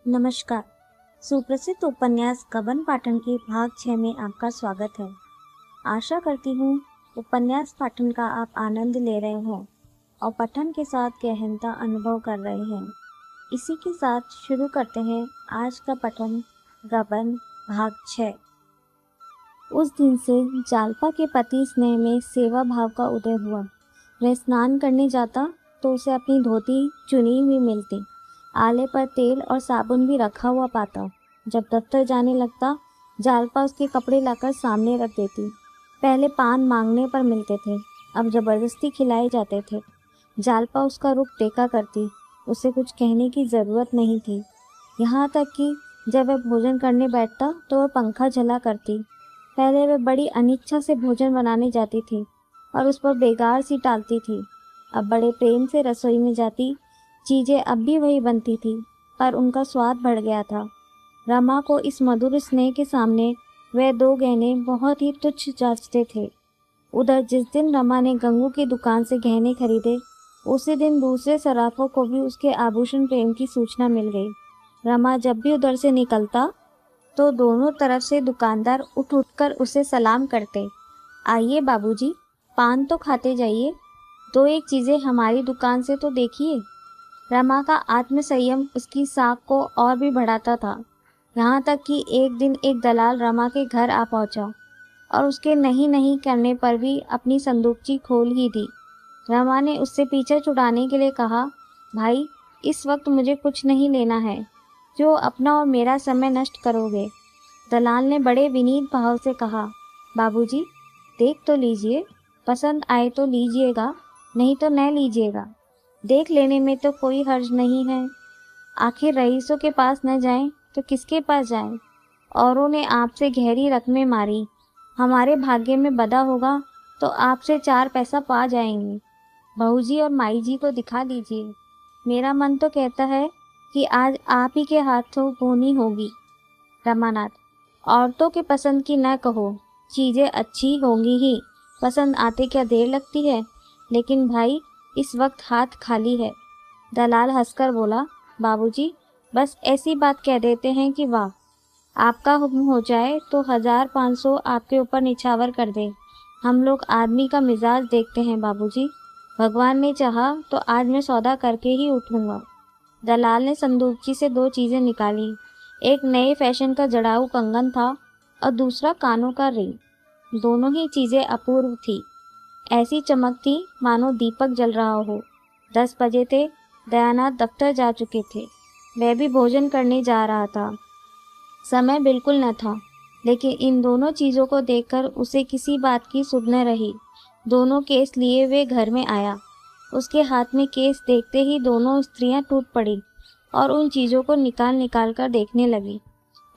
नमस्कार। सुप्रसिद्ध उपन्यास गबन पाठन के भाग 6 में आपका स्वागत है। आशा करती हूँ उपन्यास पाठन का आप आनंद ले रहे हैं और पठन के साथ गहनता अनुभव कर रहे हैं। इसी के साथ शुरू करते हैं आज का पठन गबन भाग 6। उस दिन से जालपा के पति स्नेह में सेवा भाव का उदय हुआ। वह स्नान करने जाता तो उसे अपनी धोती चुनी हुई मिलती, आले पर तेल और साबुन भी रखा हुआ पाता। जब दफ्तर जाने लगता, जालपा उसके कपड़े लाकर सामने रख देती। पहले पान मांगने पर मिलते थे, अब जबरदस्ती खिलाए जाते थे। जालपा उसका रुख देखा करती, उसे कुछ कहने की ज़रूरत नहीं थी। यहाँ तक कि जब वह भोजन करने बैठता तो वह पंखा झला करती। पहले वह बड़ी अनिच्छा से भोजन बनाने जाती थी और उस पर बेगार सी टालती थी। अब बड़े प्रेम से रसोई में जाती। चीज़ें अब भी वही बनती थी, पर उनका स्वाद बढ़ गया था। रमा को इस मधुर स्नेह के सामने वह दो गहने बहुत ही तुच्छ जांचते थे। उधर जिस दिन रमा ने गंगू की दुकान से गहने खरीदे, उसी दिन दूसरे सराफों को भी उसके आभूषण प्रेम की सूचना मिल गई। रमा जब भी उधर से निकलता तो दोनों तरफ से दुकानदार उठ उठकर उसे सलाम करते। आइए बाबूजी, पान तो खाते जाइए, दो एक चीज़ें हमारी दुकान से तो देखिए। रमा का आत्मसंयम उसकी साख को और भी बढ़ाता था। यहाँ तक कि एक दिन एक दलाल रमा के घर आ पहुँचा और उसके नहीं नहीं करने पर भी अपनी संदूकची खोल ही दी। रमा ने उससे पीछा छुड़ाने के लिए कहा, भाई इस वक्त मुझे कुछ नहीं लेना है, जो अपना और मेरा समय नष्ट करोगे। दलाल ने बड़े विनीत भाव से कहा, बाबूजी देख तो लीजिए, पसंद आए तो लीजिएगा, नहीं तो न लीजिएगा। देख लेने में तो कोई हर्ज नहीं है। आखिर रईसों के पास न जाएं तो किसके पास जाएं? औरों ने आपसे गहरी रकमें मारी, हमारे भाग्य में बदा होगा तो आपसे 4 पैसा पा जाएंगे। बहूजी और माई जी को दिखा दीजिए। मेरा मन तो कहता है कि आज आप ही के हाथों बोनी होगी। रमानाथ, औरतों के पसंद की न कहो, चीज़ें अच्छी होंगी ही, पसंद आते क्या देर लगती है। लेकिन भाई इस वक्त हाथ खाली है। दलाल हंसकर बोला, बाबूजी बस ऐसी बात कह देते हैं कि वाह, आपका हुक्म हो जाए तो 1500 आपके ऊपर निछावर कर दे। हम लोग आदमी का मिजाज देखते हैं बाबूजी, भगवान ने चाहा तो आज मैं सौदा करके ही उठूंगा। दलाल ने संदूकची से 2 चीज़ें निकाली। एक नए फैशन का जड़ाऊ कंगन था और दूसरा कानों का रिंग। दोनों ही चीज़ें अपूर्व थी, ऐसी चमकती मानो दीपक जल रहा हो। 10 बजे थे। दयानाथ दफ्तर जा चुके थे। वह भी भोजन करने जा रहा था। समय बिल्कुल न था, लेकिन इन दोनों चीज़ों को देखकर उसे किसी बात की सुध न रही। दोनों केस लिए वे घर में आया। उसके हाथ में केस देखते ही दोनों स्त्रियां टूट पड़ी और उन चीज़ों को निकाल निकाल कर देखने लगी।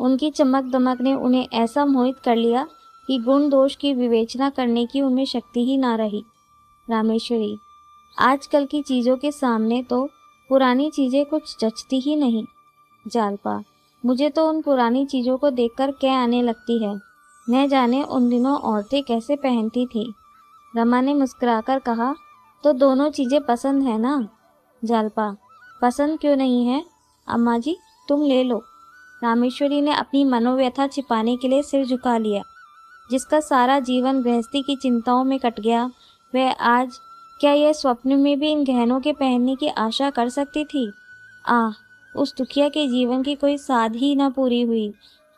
उनकी चमक दमक ने उन्हें ऐसा मोहित कर लिया कि गुण दोष की विवेचना करने की उनमें शक्ति ही ना रही। रामेश्वरी, आजकल की चीज़ों के सामने तो पुरानी चीज़ें कुछ जचती ही नहीं। जालपा, मुझे तो उन पुरानी चीज़ों को देखकर कै आने लगती है। न जाने उन दिनों औरतें कैसे पहनती थी। रमा ने मुस्कुराकर कहा, तो दोनों चीज़ें पसंद है ना? जालपा, पसंद क्यों नहीं है, अम्मा जी तुम ले लो। रामेश्वरी ने अपनी मनोव्यथा छिपाने के लिए सिर झुका लिया। जिसका सारा जीवन गृहस्थी की चिंताओं में कट गया, वह आज क्या यह स्वप्न में भी इन गहनों के पहनने की आशा कर सकती थी? आह, उस दुखिया के जीवन की कोई साध ही न पूरी हुई।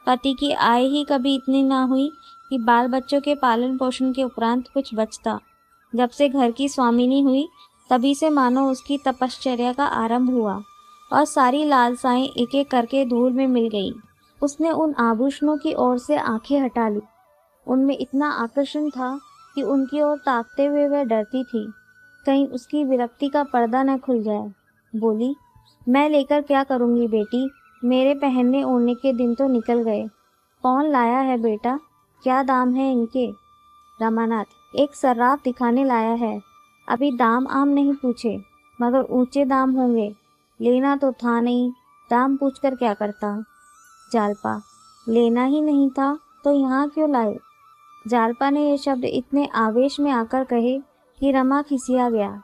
पति की आय ही कभी इतनी ना हुई कि बाल बच्चों के पालन पोषण के उपरांत कुछ बचता। जब से घर की स्वामिनी हुई, तभी से मानो उसकी तपश्चर्या का आरंभ हुआ और सारी लालसाएं एक एक करके धूल में मिल गई। उसने उन आभूषणों की ओर से आंखें हटा ली। उनमें इतना आकर्षण था कि उनकी ओर ताकते हुए वह डरती थी, कहीं उसकी विरक्ति का पर्दा न खुल जाए। बोली, मैं लेकर क्या करूँगी बेटी, मेरे पहनने ओढ़ने के दिन तो निकल गए। कौन लाया है बेटा, क्या दाम है इनके? रमानाथ, एक सर्राफ दिखाने लाया है। अभी दाम आम नहीं पूछे, मगर ऊंचे दाम होंगे। लेना तो था नहीं, दाम पूछकर क्या करता? जालपा, लेना ही नहीं था तो यहाँ क्यों लाए? जालपा ने ये शब्द इतने आवेश में आकर कहे कि रमा खिसिया गया।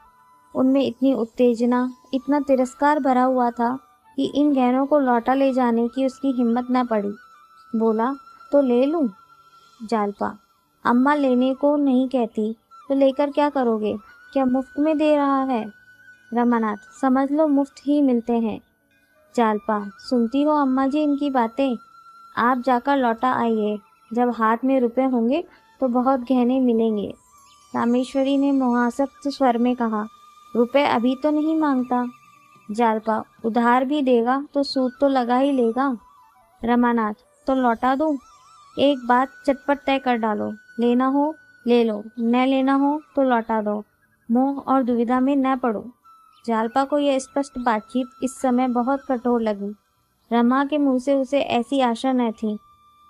उनमें इतनी उत्तेजना, इतना तिरस्कार भरा हुआ था कि इन गहनों को लौटा ले जाने की उसकी हिम्मत न पड़ी। बोला, तो ले लूं? जालपा, अम्मा लेने को नहीं कहती तो लेकर क्या करोगे? क्या मुफ्त में दे रहा है? रमानाथ, समझ लो मुफ्त ही मिलते हैं। जालपा, सुनती हो अम्मा जी इनकी बातें? आप जाकर लौटा आइए, जब हाथ में रुपए होंगे तो बहुत गहने मिलेंगे। रामेश्वरी ने मुहासक्त स्वर में कहा, रुपए अभी तो नहीं मांगता। जालपा, उधार भी देगा तो सूद तो लगा ही लेगा। रमानाथ, तो लौटा दूं? एक बात चटपट तय कर डालो, लेना हो ले लो, न लेना हो तो लौटा दो। मोह और दुविधा में न पड़ो। जालपा को यह स्पष्ट बातचीत इस समय बहुत कठोर लगी। रमा के मुंह से उसे ऐसी आशा न थी।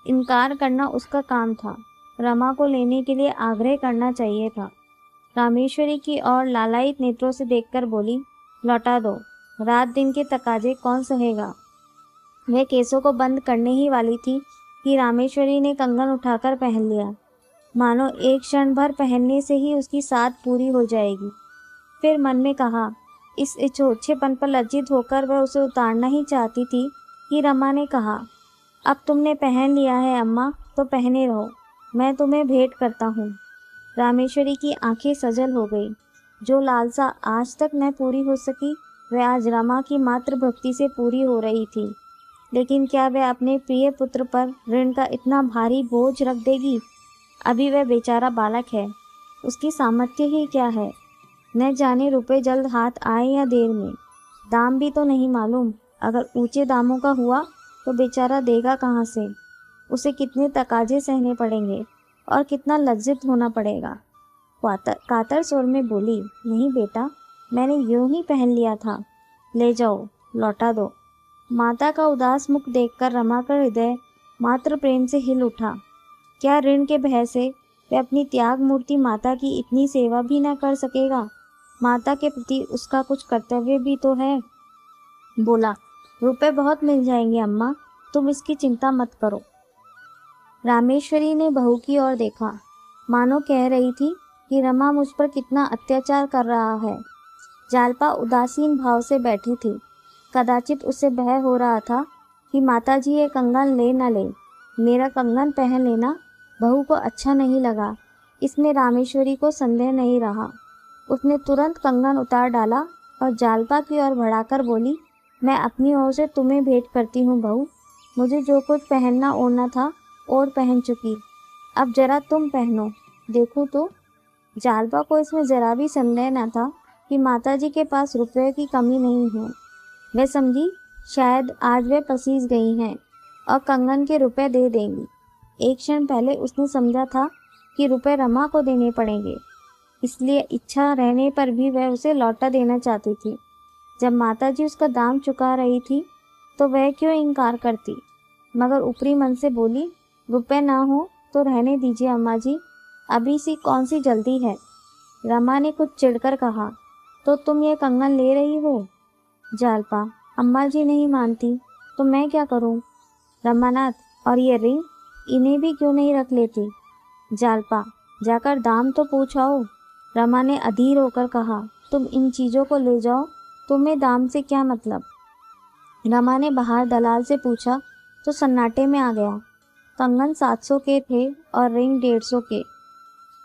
इनकार करना उसका काम था। रमा को लेने के लिए आग्रह करना चाहिए था। रामेश्वरी की ओर लालायित नेत्रों से देखकर बोली, लौटा दो, रात दिन के तकाजे कौन सहेगा। वह केसों को बंद करने ही वाली थी कि रामेश्वरी ने कंगन उठाकर पहन लिया, मानो एक क्षण भर पहनने से ही उसकी साध पूरी हो जाएगी। फिर मन में कहा, इस इच्छोच्छेपन पर लज्जित होकर वह उसे उतारना ही चाहती थी कि रमा ने कहा, अब तुमने पहन लिया है अम्मा, तो पहने रहो, मैं तुम्हें भेंट करता हूँ। रामेश्वरी की आंखें सजल हो गई। जो लालसा आज तक न पूरी हो सकी, वह आज रमा की मात्र भक्ति से पूरी हो रही थी। लेकिन क्या वह अपने प्रिय पुत्र पर ऋण का इतना भारी बोझ रख देगी? अभी वह बेचारा बालक है, उसकी सामर्थ्य ही क्या है। न जाने रुपए जल्द हाथ आए या देर में। दाम भी तो नहीं मालूम। अगर ऊंचे दामों का हुआ तो बेचारा देगा कहाँ से? उसे कितने तकाजे सहने पड़ेंगे और कितना लज्जित होना पड़ेगा। कातर स्वर में बोली, नहीं बेटा, मैंने यूं ही पहन लिया था, ले जाओ, लौटा दो। माता का उदास मुख देखकर रमा का हृदय मात्र प्रेम से हिल उठा। क्या ऋण के भय से वह अपनी त्याग मूर्ति माता की इतनी सेवा भी न कर सकेगा? माता के प्रति उसका कुछ कर्तव्य भी तो है। बोला, रुपए बहुत मिल जाएंगे अम्मा, तुम इसकी चिंता मत करो। रामेश्वरी ने बहू की ओर देखा, मानो कह रही थी कि रमा मुझ पर कितना अत्याचार कर रहा है। जालपा उदासीन भाव से बैठी थी। कदाचित उसे भय हो रहा था कि माताजी ये कंगन ले न ले। मेरा कंगन पहन लेना बहू को अच्छा नहीं लगा, इसमें रामेश्वरी को संदेह नहीं रहा। उसने तुरंत कंगन उतार डाला और जालपा की ओर बढ़ाकर बोली, मैं अपनी ओर से तुम्हें भेंट करती हूँ बहू। मुझे जो कुछ पहनना ओढ़ना था और पहन चुकी, अब जरा तुम पहनो, देखो तो। जालपा को इसमें जरा भी संदेह न था कि माताजी के पास रुपये की कमी नहीं है। वह समझी शायद आज वे पसीज गई हैं और कंगन के रुपए दे देंगी। एक क्षण पहले उसने समझा था कि रुपए रमा को देने पड़ेंगे, इसलिए इच्छा रहने पर भी वह उसे लौटा देना चाहती थी। जब माताजी उसका दाम चुका रही थी तो वह क्यों इनकार करती? मगर ऊपरी मन से बोली, रुपए ना हो तो रहने दीजिए अम्मा जी, अभी सी कौन सी जल्दी है। रमा ने कुछ चिढ़कर कहा, तो तुम ये कंगन ले रही हो? जालपा, अम्मा जी नहीं मानती तो मैं क्या करूं? रमानाथ, और ये रिंग, इन्हें भी क्यों नहीं रख लेती? जालपा, जाकर दाम तो पूछाओ। रमा ने अधीर होकर कहा, तुम इन चीज़ों को ले जाओ, तुम्हें दाम से क्या मतलब? रमा ने बाहर दलाल से पूछा तो सन्नाटे में आ गया। कंगन 700 के थे और रिंग 150 के।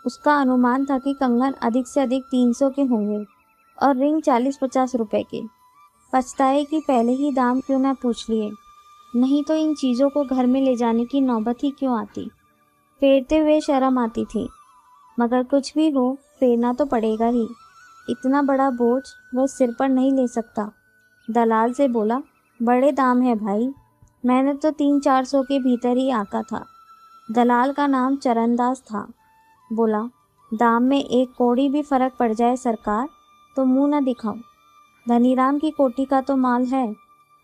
उसका अनुमान था कि कंगन अधिक से अधिक 300 के होंगे और रिंग 40-50 रुपए के। पछताए कि पहले ही दाम क्यों न पूछ लिए, नहीं तो इन चीज़ों को घर में ले जाने की नौबत ही क्यों आती। फेरते हुए शर्म आती थी, मगर कुछ भी हो फेरना तो पड़ेगा ही। इतना बड़ा बोझ वह सिर पर नहीं ले सकता। दलाल से बोला, बड़े दाम है भाई, मैंने तो 300-400 के भीतर ही आका था। दलाल का नाम चरणदास था। बोला, दाम में एक कौड़ी भी फर्क पड़ जाए सरकार तो मुंह न दिखाओ। धनीराम की कोठी का तो माल है,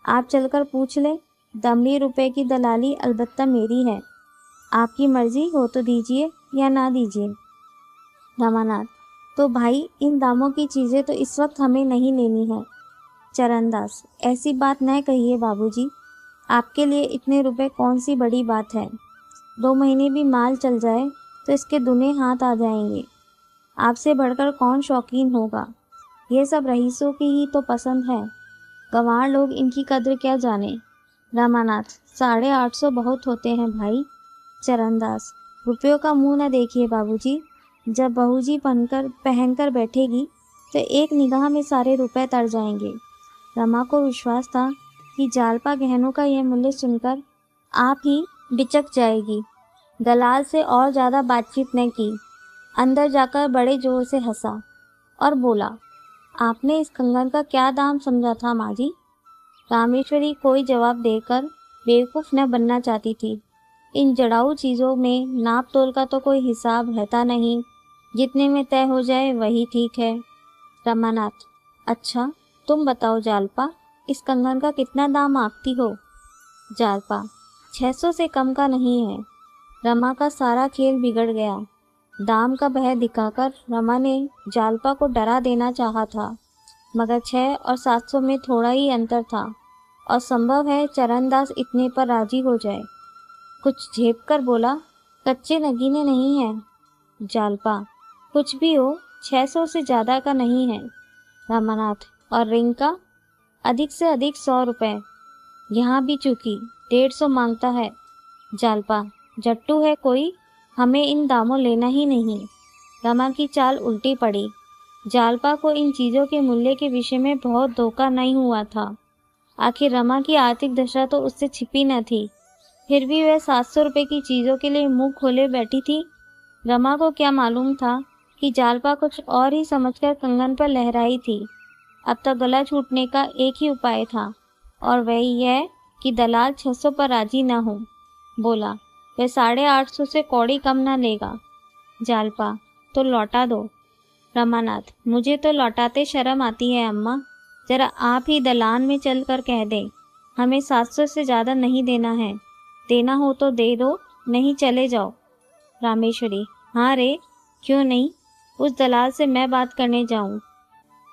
आप चलकर पूछ ले। दमड़ी रुपए की दलाली अलबत्ता मेरी है, आपकी मर्जी हो तो दीजिए या ना दीजिए। रमानाथ, तो भाई इन दामों की चीज़ें तो इस वक्त हमें नहीं लेनी है। चरणदास, ऐसी बात न कहिए बाबूजी, आपके लिए इतने रुपए कौन सी बड़ी बात है। 2 महीने भी माल चल जाए तो इसके दुने हाथ आ जाएंगे। आपसे बढ़कर कौन शौकीन होगा, यह सब रईसों की ही तो पसंद है। गंवार लोग इनकी कद्र क्या जाने। रामानाथ, 850 बहुत होते हैं भाई। चरणदास, रुपयों का मुंह न देखिए बाबूजी, जब बहूजी पहनकर बैठेगी तो एक निगाह में सारे रुपए तर जाएंगे। रमा को विश्वास था कि जालपा गहनों का यह मूल्य सुनकर आप ही बिचक जाएगी। दलाल से और ज्यादा बातचीत न की, अंदर जाकर बड़े जोर से हंसा और बोला, आपने इस कंगन का क्या दाम समझा था माँ जी? रामेश्वरी कोई जवाब देकर बेवकूफ न बनना चाहती थी। इन जड़ाऊ चीजों में नाप तोल का तो कोई हिसाब रहता नहीं, जितने में तय हो जाए वही ठीक है। रमानाथ, अच्छा तुम बताओ जालपा, इस कंगन का कितना दाम आंकती हो? जालपा, 600 से कम का नहीं है। रमा का सारा खेल बिगड़ गया। दाम का भय दिखाकर रमा ने जालपा को डरा देना चाहा था, मगर 6 और 700 में थोड़ा ही अंतर था और संभव है चरणदास इतने पर राजी हो जाए। कुछ झेप कर बोला, कच्चे नगीने नहीं हैं। जालपा, कुछ भी हो, 600 से ज्यादा का नहीं है। रामानाथ, और रिंग का? अधिक से अधिक 100 रुपए। यहाँ भी चूकी, 150 मांगता है। जालपा, जट्टू है कोई, हमें इन दामों लेना ही नहीं। रमा की चाल उल्टी पड़ी। जालपा को इन चीजों के मूल्य के विषय में बहुत धोखा नहीं हुआ था। आखिर रमा की आर्थिक दशा तो उससे छिपी न थी, फिर भी वह 700 रुपए की चीजों के लिए मुंह खोले बैठी थी। रमा को क्या मालूम था कि जालपा कुछ और ही समझकर कंगन पर लहराई थी। अब तक गला छूटने का एक ही उपाय था, और वही यह कि दलाल 600 पर राजी न हो। बोला, वह 850 से कौड़ी कम न लेगा। जालपा, तो लौटा दो। रमानाथ, मुझे तो लौटाते शर्म आती है अम्मा, जरा आप ही दलान में चल कर कह दें, हमें 700 से ज़्यादा नहीं देना है। देना हो तो दे दो, नहीं चले जाओ। रामेश्वरी, हाँ रे, क्यों नहीं, उस दलाल से मैं बात करने जाऊं।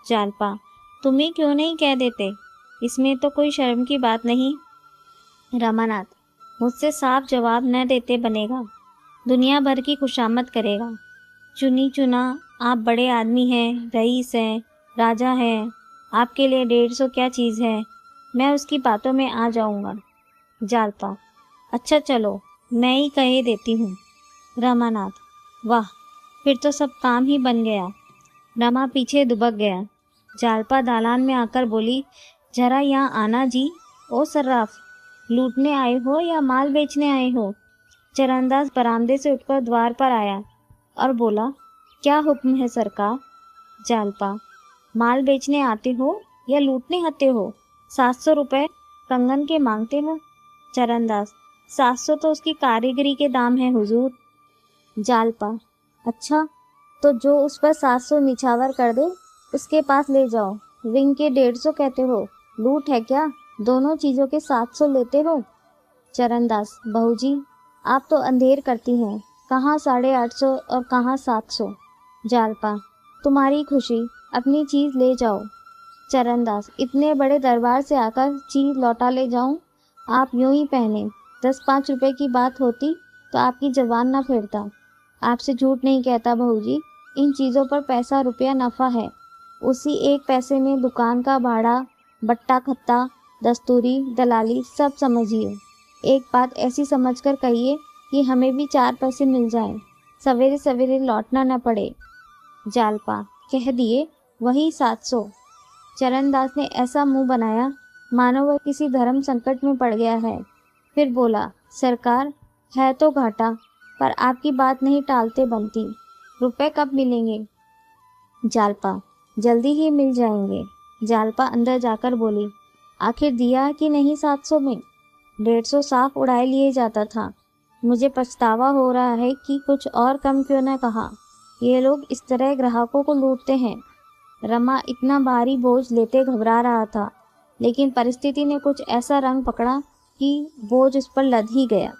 जालपा, तुम्हें क्यों नहीं कह देते, इसमें तो कोई शर्म की बात नहीं। रमानाथ, मुझसे साफ जवाब न देते बनेगा, दुनिया भर की खुशामद करेगा। चुनी चुना आप बड़े आदमी हैं, रईस हैं, राजा हैं, आपके लिए 150 क्या चीज़ है, मैं उसकी बातों में आ जाऊंगा। जालपा, अच्छा चलो, मैं ही कहे देती हूँ। रमानाथ, वाह, फिर तो सब काम ही बन गया। रमा पीछे दुबक गया। जालपा दालान में आकर बोली, जरा यहाँ आना जी। ओ सर्राफ, लूटने आए हो या माल बेचने आए हो? चरणदास बरामदे से उठकर द्वार पर आया और बोला, क्या हुक्म है सरकार? जालपा, माल बेचने आते हो या लूटने आते हो? 700 रुपए कंगन के मांगते हो? चरणदास, 700 तो उसकी कारीगरी के दाम है हुजूर। जालपा, अच्छा, तो जो उस पर 700 निछावर कर दे उसके पास ले जाओ। रिंग के 150 कहते हो, लूट है क्या? दोनों चीजों के 700 लेते हो? चरणदास, बहूजी, आप तो अंधेर करती हैं, कहाँ 850 और कहाँ 700। जालपा, तुम्हारी खुशी, अपनी चीज ले जाओ। चरणदास, इतने बड़े दरबार से आकर चीज लौटा ले जाऊं? आप यूं ही पहने, 10-5 रुपए की बात होती तो आपकी जबान ना फिरता। आपसे झूठ नहीं कहता बहूजी, इन चीज़ों पर पैसा रुपया नफ़ा है। उसी एक पैसे में दुकान का भाड़ा, बट्टा खत्ता, दस्तूरी, दलाली सब समझिए। एक बात ऐसी समझकर कहिए कि हमें भी 4 पैसे मिल जाएं, सवेरे सवेरे लौटना न पड़े। जालपा, कह दिए, वही 700। चरणदास ने ऐसा मुंह बनाया मानो वह किसी धर्म संकट में पड़ गया है। फिर बोला, सरकार, है तो घाटा, पर आपकी बात नहीं टालते बनती। रुपए कब मिलेंगे? जालपा, जल्दी ही मिल जाएंगे। जालपा अंदर जाकर बोली, आखिर दिया कि नहीं 700 में? 150 साफ उड़ाए लिए जाता था। मुझे पछतावा हो रहा है कि कुछ और कम क्यों न कहा। ये लोग इस तरह ग्राहकों को लूटते हैं। रमा इतना भारी बोझ लेते घबरा रहा था, लेकिन परिस्थिति ने कुछ ऐसा रंग पकड़ा कि बोझ उस पर लद ही गया।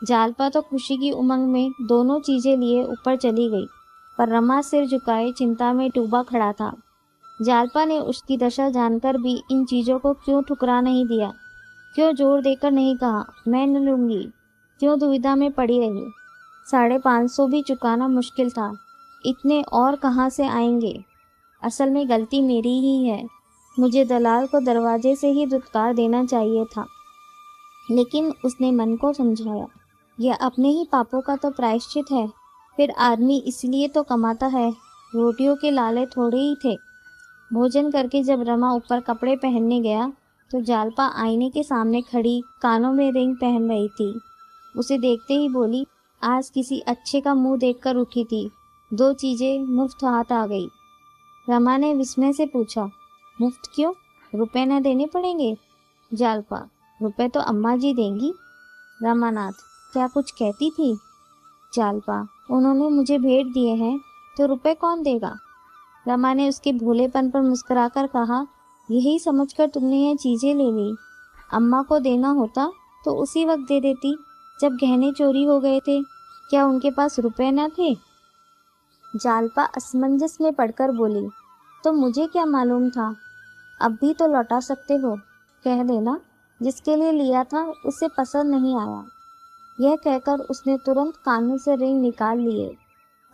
जालपा तो खुशी की उमंग में दोनों चीजें लिए ऊपर चली गई, पर रमा सिर झुकाए चिंता में डूबा खड़ा था। जालपा ने उसकी दशा जानकर भी इन चीजों को क्यों ठुकरा नहीं दिया, क्यों जोर देकर नहीं कहा मैं न लूंगी, क्यों दुविधा में पड़ी रही। 550 भी चुकाना मुश्किल था, इतने और कहाँ से आएंगे? असल में गलती मेरी ही है, मुझे दलाल को दरवाजे से ही धुतकार देना चाहिए था, लेकिन उसने मन को समझाया, यह अपने ही पापों का तो प्रायश्चित है। फिर आदमी इसलिए तो कमाता है, रोटियों के लाले थोड़े ही थे। भोजन करके जब रमा ऊपर कपड़े पहनने गया तो जालपा आईने के सामने खड़ी कानों में रिंग पहन रही थी। उसे देखते ही बोली, आज किसी अच्छे का मुंह देखकर उठी थी, 2 चीजें मुफ्त हाथ आ गई। रमा ने विस्मय से पूछा, मुफ्त क्यों? रुपए न देने पड़ेंगे? जालपा, रुपए तो अम्मा जी देंगी। रमानाथ, क्या कुछ कहती थी? जालपा, उन्होंने मुझे भेंट दिए हैं तो रुपए कौन देगा? रमा ने उसके भोलेपन पर मुस्कुराकर कहा, यही समझकर तुमने ये चीजें ले ली। अम्मा को देना होता तो उसी वक्त दे देती जब गहने चोरी हो गए थे। क्या उनके पास रुपए न थे? जालपा असमंजस में पड़कर बोली, तो मुझे क्या मालूम था? अब भी तो लौटा सकते हो, कह देना जिसके लिए लिया था उसे पसंद नहीं आया। यह कहकर उसने तुरंत कानों से रिंग निकाल लिए,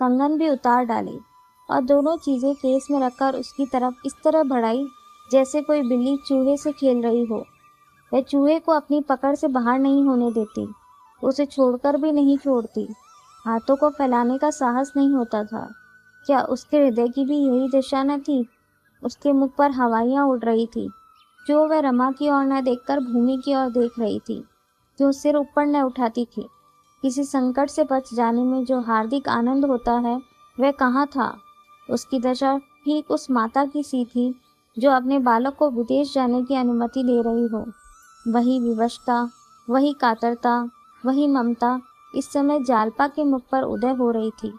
कंगन भी उतार डाली और दोनों चीजें केस में रखकर उसकी तरफ इस तरह बढ़ाई जैसे कोई बिल्ली चूहे से खेल रही हो। वह चूहे को अपनी पकड़ से बाहर नहीं होने देती, उसे छोड़कर भी नहीं छोड़ती। हाथों को फैलाने का साहस नहीं होता था। क्या उसके हृदय की भी यही दशा न थी? उसके मुख पर हवाइयाँ उड़ रही थी। जो वह रमा की ओर न देखकर भूमि की ओर देख रही थी, जो सिर ऊपर न उठाती थी। किसी संकट से बच जाने में जो हार्दिक आनंद होता है, वह कहाँ था? उसकी दशा ठीक उस माता की सी थी जो अपने बालक को विदेश जाने की अनुमति दे रही हो। वही विवशता, वही कातरता, वही ममता इस समय जालपा के मुख पर उदय हो रही थी।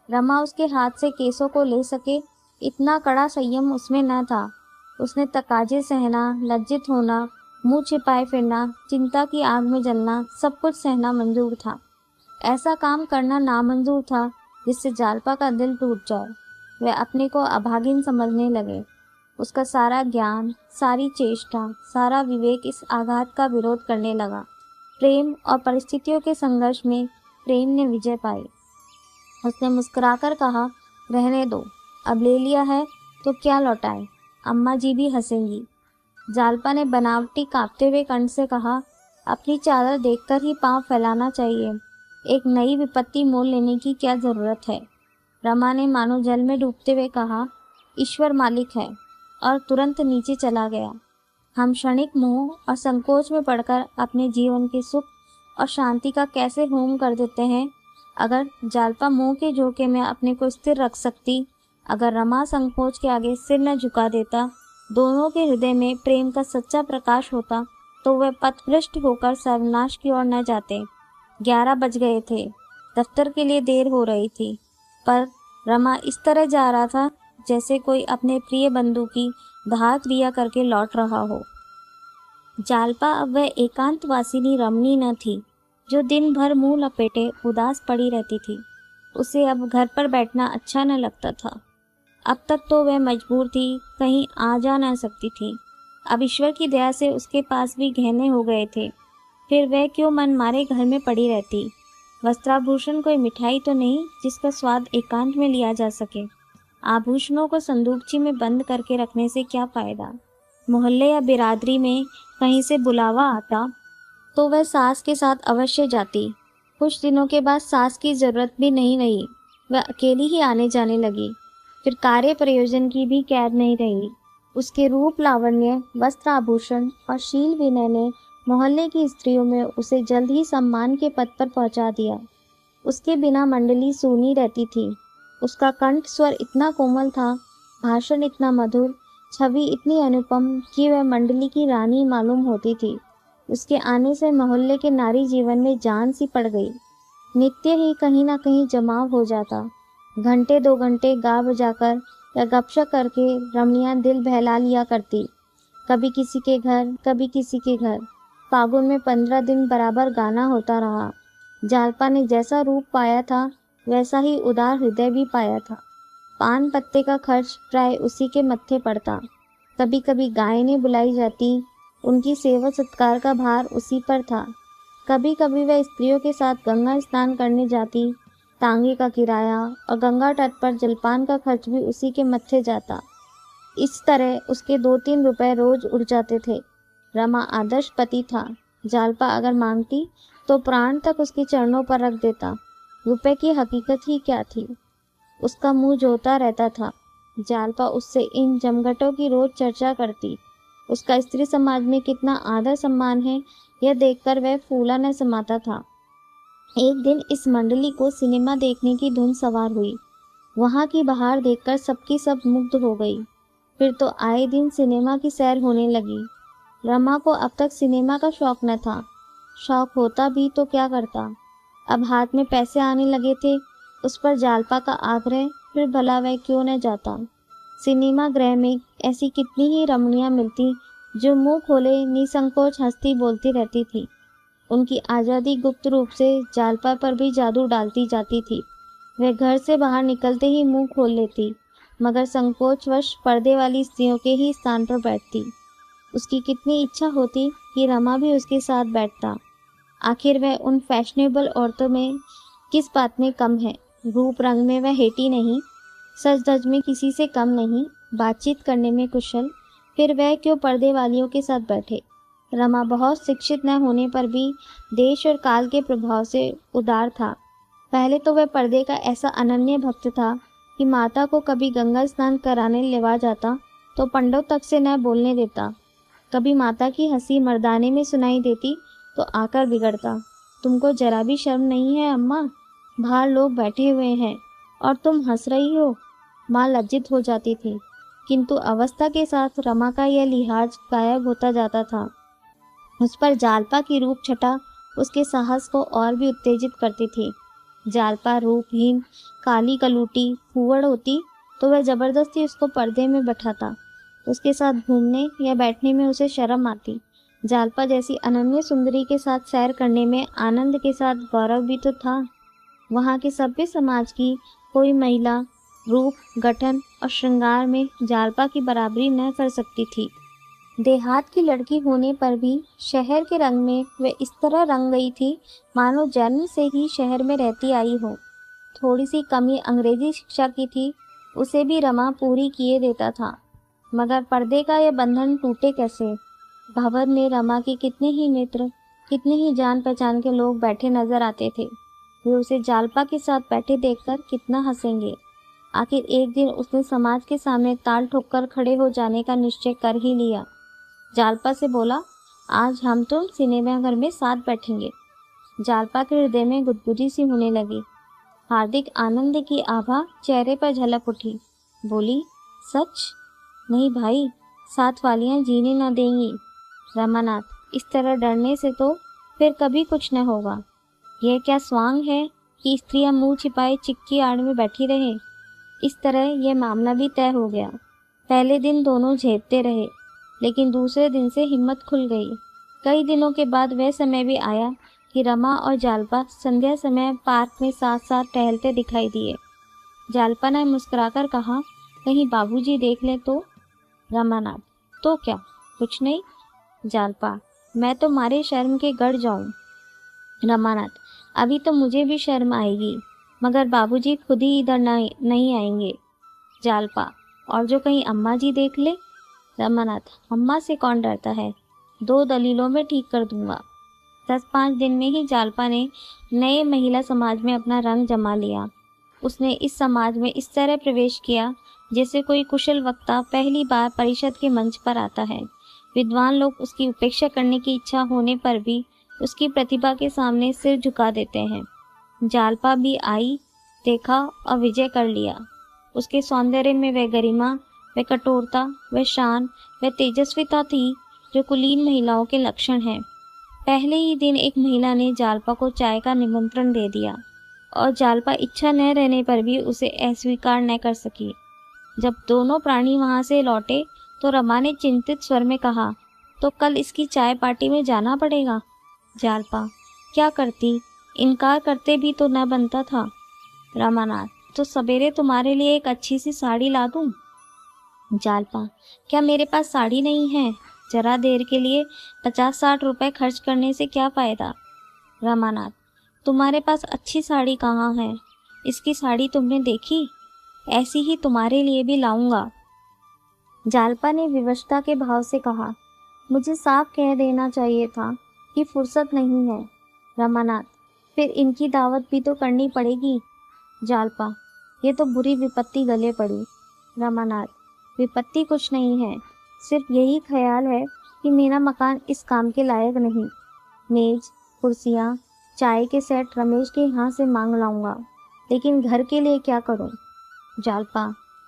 रमा उसके हाथ से केसों को ले सके इतना कड़ा संयम उसमें न था। उसने तकाजे सहना, लज्जित होना, मुंह छिपाए फिरना, चिंता की आग में जलना, सब कुछ सहना मंजूर था। ऐसा काम करना नामंजूर था जिससे जालपा का दिल टूट जाए। वह अपने को अभागिन समझने लगे। उसका सारा ज्ञान, सारी चेष्टा, सारा विवेक इस आघात का विरोध करने लगा। प्रेम और परिस्थितियों के संघर्ष में प्रेम ने विजय पाई। उसने मुस्कुराकर कहा, रहने दो, अब ले लिया है तो क्या लौटाए, अम्मा जी भी हंसेंगी। जालपा ने बनावटी कांपते हुए कंठ से कहा, अपनी चादर देखकर ही पांव फैलाना चाहिए, एक नई विपत्ति मोल लेने की क्या जरूरत है। रमा ने मानो जल में डूबते हुए कहा, ईश्वर मालिक है, और तुरंत नीचे चला गया। हम क्षणिक मोह और संकोच में पड़कर अपने जीवन के सुख और शांति का कैसे होम कर देते हैं। अगर जालपा मोह के झोंके में अपने को स्थिर रख सकती, अगर रमा संकोच के आगे सिर न झुका देता, दोनों के हृदय में प्रेम का सच्चा प्रकाश होता, तो वह पथभ्रष्ट होकर सर्वनाश की ओर न जाते। 11 बज गए थे, दफ्तर के लिए देर हो रही थी, पर रमा इस तरह जा रहा था जैसे कोई अपने प्रिय बंधु की दाह क्रिया करके लौट रहा हो। जालपा अब वह एकांतवासिनी रमणी न थी जो दिन भर मुंह लपेटे उदास पड़ी रहती थी। उसे अब घर पर बैठना अच्छा न लगता था। अब तक तो वह मजबूर थी, कहीं आ जा न सकती थी। अब ईश्वर की दया से उसके पास भी गहने हो गए थे, फिर वह क्यों मन मारे घर में पड़ी रहती। वस्त्राभूषण कोई मिठाई तो नहीं जिसका स्वाद एकांत में लिया जा सके। आभूषणों को संदूकची में बंद करके रखने से क्या फायदा। मोहल्ले या बिरादरी में कहीं से बुलावा आता तो वह सास के साथ अवश्य जाती। कुछ दिनों के बाद सास की जरूरत भी नहीं रही, वह अकेली ही आने जाने लगी। फिर कार्य प्रयोजन की भी कैद नहीं रही। उसके रूप लावण्य, वस्त्र आभूषण और शील विनय ने मोहल्ले की स्त्रियों में उसे जल्द ही सम्मान के पद पर पहुंचा दिया। उसके बिना मंडली सूनी रहती थी। उसका कंठ स्वर इतना कोमल था, भाषण इतना मधुर, छवि इतनी अनुपम कि वह मंडली की रानी मालूम होती थी। उसके आने से मोहल्ले के नारी जीवन में जान सी पड़ गई। नित्य ही कहीं ना कहीं जमाव हो जाता। घंटे 2 घंटे गा बजाकर या गपशप करके रमणियां दिल बहला लिया करती। कभी किसी के घर, कभी किसी के घर। फागुन में 15 दिन बराबर गाना होता रहा। जालपा ने जैसा रूप पाया था वैसा ही उदार हृदय भी पाया था। पान पत्ते का खर्च प्राय उसी के मत्थे पड़ता। कभी कभी गायें बुलाई जाती, उनकी सेवा सत्कार का भार उसी पर था। कभी कभी वह स्त्रियों के साथ गंगा स्नान करने जाती, तांगे का किराया और गंगा तट पर जलपान का खर्च भी उसी के मत्थे जाता। इस तरह उसके 2-3 रुपए रोज उड़ जाते थे। रमा आदर्श पति था। जालपा अगर मांगती तो प्राण तक उसके चरणों पर रख देता। रुपए की हकीकत ही क्या थी, उसका मुंह जोता रहता था। जालपा उससे इन जमघटों की रोज चर्चा करती। उसका स्त्री समाज में कितना आदर सम्मान है, यह देखकर वह फूला न समाता था। एक दिन इस मंडली को सिनेमा देखने की धुन सवार हुई। वहां की बहार देखकर सबकी सब मुग्ध हो गई। फिर तो आए दिन सिनेमा की सैर होने लगी। रमा को अब तक सिनेमा का शौक न था। शौक होता भी तो क्या करता। अब हाथ में पैसे आने लगे थे, उस पर जालपा का आग्रह, फिर भला वह क्यों न जाता। सिनेमा गृह में ऐसी कितनी ही रमणियां मिलती जो मुंह खोले निसंकोच हंसती बोलती रहती थी। उनकी आज़ादी गुप्त रूप से जालपा पर भी जादू डालती जाती थी। वह घर से बाहर निकलते ही मुंह खोल लेती, मगर संकोचवश पर्दे वाली स्त्रियों के ही स्थान पर बैठती। उसकी कितनी इच्छा होती कि रमा भी उसके साथ बैठता। आखिर वह उन फैशनेबल औरतों में किस बात में कम है। रूप रंग में वह हेटी नहीं, सज धज में किसी से कम नहीं, बातचीत करने में कुशल, फिर वह क्यों पर्दे वालियों के साथ बैठे। रमा बहुत शिक्षित न होने पर भी देश और काल के प्रभाव से उदार था। पहले तो वह पर्दे का ऐसा अनन्य भक्त था कि माता को कभी गंगा स्नान कराने लेवा जाता तो पंडों तक से न बोलने देता। कभी माता की हंसी मर्दाने में सुनाई देती तो आकर बिगड़ता, तुमको जरा भी शर्म नहीं है अम्मा, बाहर लोग बैठे हुए हैं और तुम हंस रही हो। माँ लज्जित हो जाती थी, किंतु अवस्था के साथ रमा का यह लिहाज गायब होता जाता था। उस पर जालपा की रूप छटा उसके साहस को और भी उत्तेजित करती थी। जालपा रूपहीन, काली कलूटी, फूहड़ होती तो वह जबरदस्ती उसको पर्दे में बैठाता। उसके साथ घूमने या बैठने में उसे शर्म आती। जालपा जैसी अनन्य सुंदरी के साथ सैर करने में आनंद के साथ गौरव भी तो था। वहाँ के सभ्य समाज की कोई महिला रूप, गठन और श्रृंगार में जालपा की बराबरी न कर सकती थी। देहात की लड़की होने पर भी शहर के रंग में वे इस तरह रंग गई थी मानो जन्म से ही शहर में रहती आई हो। थोड़ी सी कमी अंग्रेजी शिक्षा की थी, उसे भी रमा पूरी किए देता था। मगर पर्दे का यह बंधन टूटे कैसे। भवन में रमा के कितने ही मित्र, कितने ही जान पहचान के लोग बैठे नजर आते थे। वे उसे जालपा के साथ बैठे देखकर कितना हंसेंगे। आखिर एक दिन उसने समाज के सामने ताल ठोककर खड़े हो जाने का निश्चय कर ही लिया। जालपा से बोला, आज हम तुम सिनेमा घर में साथ बैठेंगे। जालपा के हृदय में गुदगुदी सी होने लगी। हार्दिक आनंद की आभा चेहरे पर झलक उठी। बोली, सच? नहीं भाई, साथ वालियां जीने न देंगी। रमानाथ, इस तरह डरने से तो फिर कभी कुछ न होगा। यह क्या स्वांग है कि स्त्रियां मुंह छिपाए चिक्की आड़ में बैठी रहे। इस तरह यह मामला भी तय हो गया। पहले दिन दोनों झेपते रहे, लेकिन दूसरे दिन से हिम्मत खुल गई। कई दिनों के बाद वह समय भी आया कि रमा और जालपा संध्या समय पार्क में साथ साथ टहलते दिखाई दिए। जालपा ने मुस्कुराकर कहा, कहीं बाबूजी देख ले तो। रमानाथ, तो क्या, कुछ नहीं। जालपा, मैं तो मारे शर्म के गड़ जाऊं। रमानाथ, अभी तो मुझे भी शर्म आएगी, मगर बाबूजी खुद ही इधर नहीं आएंगे। जालपा, और जो कहीं अम्मा जी देख ले। रमानाथ, अम्मा से कौन डरता है, 2 दलीलों में ठीक कर दूंगा। 10-5 दिन में ही जालपा ने नए महिला समाज में अपना रंग जमा लिया। उसने इस समाज में इस तरह प्रवेश किया जैसे कोई कुशल वक्ता पहली बार परिषद के मंच पर आता है। विद्वान लोग उसकी उपेक्षा करने की इच्छा होने पर भी उसकी प्रतिभा के सामने सिर झुका देते हैं। जालपा भी आई, देखा और विजय कर लिया। उसके सौंदर्य में वह गरिमा, वह कठोरता, वह शान, वह तेजस्विता थी जो कुलीन महिलाओं के लक्षण हैं। पहले ही दिन एक महिला ने जालपा को चाय का निमंत्रण दे दिया और जालपा इच्छा न रहने पर भी उसे अस्वीकार न कर सकी। जब दोनों प्राणी वहां से लौटे तो रमा ने चिंतित स्वर में कहा, तो कल इसकी चाय पार्टी में जाना पड़ेगा। जालपा, क्या करती, इनकार करते भी तो न बनता था। रमानाथ, तो सवेरे तुम्हारे लिए एक अच्छी सी साड़ी ला दूं। जालपा, क्या मेरे पास साड़ी नहीं है, जरा देर के लिए 50-60 रुपए खर्च करने से क्या फायदा। रमानाथ, तुम्हारे पास अच्छी साड़ी कहाँ है, इसकी साड़ी तुमने देखी, ऐसी ही तुम्हारे लिए भी लाऊंगा। जालपा ने विवशता के भाव से कहा, मुझे साफ कह देना चाहिए था कि फुर्सत नहीं है। रमानाथ, फिर इनकी दावत भी तो करनी पड़ेगी। जालपा, ये तो बुरी विपत्ति गले पड़ी। रमानाथ, विपत्ति कुछ नहीं है, सिर्फ यही ख्याल है कि मेरा मकान इस काम के लायक नहीं। मेज, कुर्सियाँ, चाय के सेट रमेश के यहाँ से मांग लाऊंगा, लेकिन घर के लिए क्या करूं? जालपा,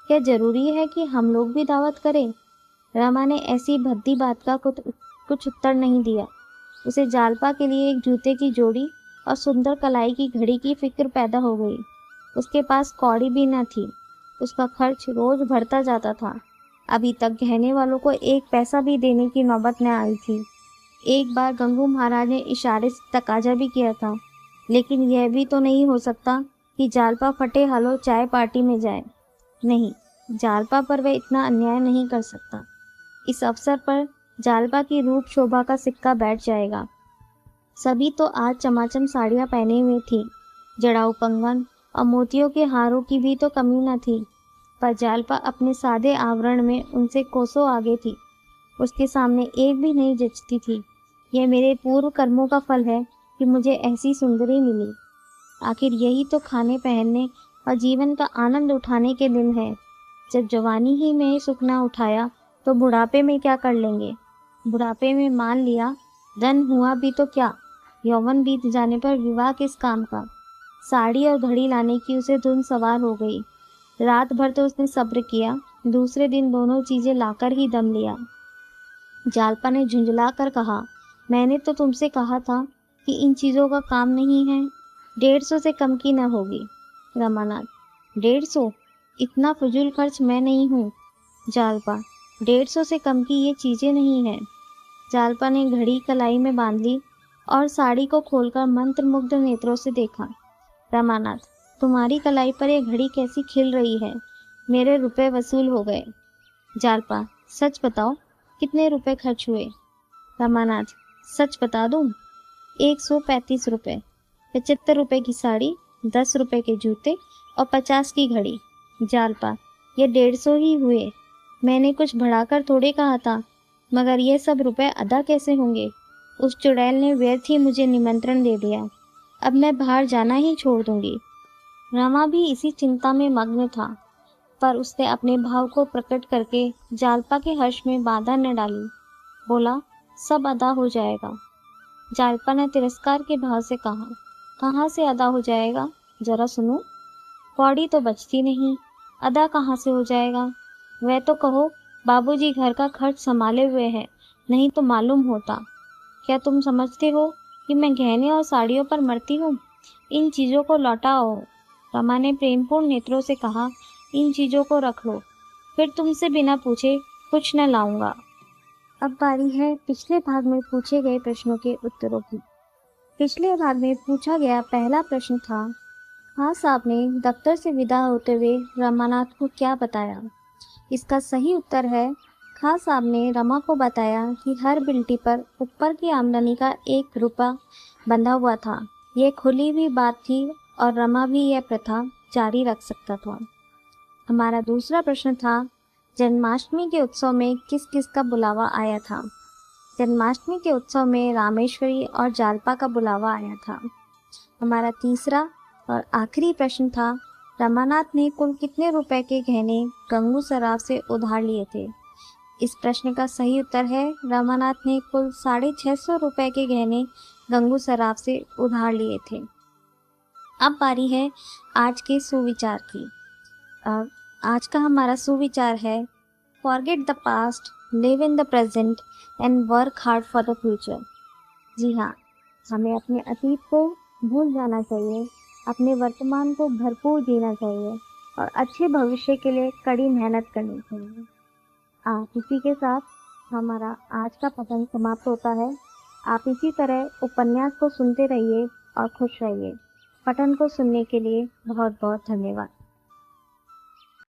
क्या जरूरी है कि हम लोग भी दावत करें? रमा ने ऐसी भद्दी बात का कुछ उत्तर नहीं दिया। उसे जालपा के लिए एक जूते की जोड़ी और सुंदर कलाई की घड़ी की फिक्र पैदा हो गई। उसके पास कौड़ी भी न थी। उसका खर्च रोज बढ़ता जाता था। अभी तक गहने वालों को एक पैसा भी देने की नौबत न आई थी। एक बार गंगू महाराज ने इशारे से तकाजा भी किया था, लेकिन यह भी तो नहीं हो सकता कि जालपा फटे हालों चाय पार्टी में जाए। नहीं, जालपा पर वह इतना अन्याय नहीं कर सकता। इस अवसर पर जालपा की रूप शोभा का सिक्का बैठ जाएगा। सभी तो आज चमाचम साड़ियाँ पहने हुए थी। जड़ाऊ कंगन और मोतियों के हारों की भी तो कमी न थी, पर जालपा अपने सादे आवरण में उनसे कोसों आगे थी। उसके सामने एक भी नहीं जचती थी। यह मेरे पूर्व कर्मों का फल है कि मुझे ऐसी सुंदरी मिली। आखिर यही तो खाने पहनने और जीवन का आनंद उठाने के दिन है। जब जवानी ही में सुख ना उठाया तो बुढ़ापे में क्या कर लेंगे? बुढ़ापे में मान लिया धन हुआ भी तो क्या, यौवन बीत जाने पर विवाह किस काम का। साड़ी और घड़ी लाने की उसे धुन सवार हो गई। रात भर तो उसने सब्र किया, दूसरे दिन दोनों चीजें लाकर ही दम लिया। जालपा ने झुंझला कर कहा, मैंने तो तुमसे कहा था कि इन चीजों का काम नहीं है। 150 से कम की न होगी। रमानाथ, 150? इतना फजूल खर्च मैं नहीं हूँ। जालपा, 150 से कम की ये चीजें नहीं हैं। जालपा ने घड़ी कलाई में बांध ली और साड़ी को खोलकर मंत्रमुग्ध नेत्रों से देखा। रमानाथ, तुम्हारी कलाई पर यह घड़ी कैसी खिल रही है। मेरे रुपए वसूल हो गए। जालपा, सच बताओ, कितने रुपए खर्च हुए? रमानाथ, सच बता दूं? 135 रुपए। 75 रुपए की साड़ी, 10 रुपए के जूते और 50 की घड़ी। जालपा, ये 150 ही हुए। मैंने कुछ बढ़ाकर थोड़े कहा था, मगर ये सब रुपए अदा कैसे होंगे? उस चुड़ैल ने व्यर्थ ही मुझे निमंत्रण दे दिया। अब मैं बाहर जाना ही छोड़ दूंगी। रमा भी इसी चिंता में मग्न था, पर उसने अपने भाव को प्रकट करके जालपा के हर्ष में बाधा न डाली। बोला, सब अदा हो जाएगा। जालपा ने तिरस्कार के भाव से कहा, कहाँ से अदा हो जाएगा, जरा सुनो। कौड़ी तो बचती नहीं, अदा कहाँ से हो जाएगा? वह तो कहो बाबूजी घर का खर्च संभाले हुए हैं, नहीं तो मालूम होता। क्या तुम समझते हो कि मैं गहने और साड़ियों पर मरती हूँ? इन चीज़ों को लौटाओ। रमा ने प्रेमपूर्ण नेत्रों से कहा, इन चीज़ों को रख लो, फिर तुमसे बिना पूछे कुछ न लाऊंगा। अब बारी है पिछले भाग में पूछे गए प्रश्नों के उत्तरों की। पिछले भाग में पूछा गया पहला प्रश्न था, खां साहब ने दफ्तर से विदा होते हुए रमानाथ को क्या बताया? इसका सही उत्तर है, खां साहब ने रमा को बताया कि हर बिल्टी पर ऊपर की आमदनी का 1 रुपया बंधा हुआ था। यह खुली हुई बात थी और रमा भी यह प्रथा जारी रख सकता था। हमारा दूसरा प्रश्न था, जन्माष्टमी के उत्सव में किस किस का बुलावा आया था? जन्माष्टमी के उत्सव में रामेश्वरी और जालपा का बुलावा आया था। हमारा तीसरा और आखिरी प्रश्न था, रमानाथ ने कुल कितने रुपए के गहने गंगू सराफ से उधार लिए थे? इस प्रश्न का सही उत्तर है, रमानाथ ने कुल 650 रुपए के गहने गंगू सराफ से उधार लिए थे। अब बारी है आज के सुविचार की। अब आज का हमारा सुविचार है, forget the past, live in the present and work hard for the future. जी हाँ, हमें अपने अतीत को भूल जाना चाहिए, अपने वर्तमान को भरपूर जीना चाहिए और अच्छे भविष्य के लिए कड़ी मेहनत करनी चाहिए। इसी के साथ हमारा आज का पठन समाप्त होता है। आप इसी तरह उपन्यास को सुनते रहिए और खुश रहिए। पठन को सुनने के लिए बहुत बहुत धन्यवाद।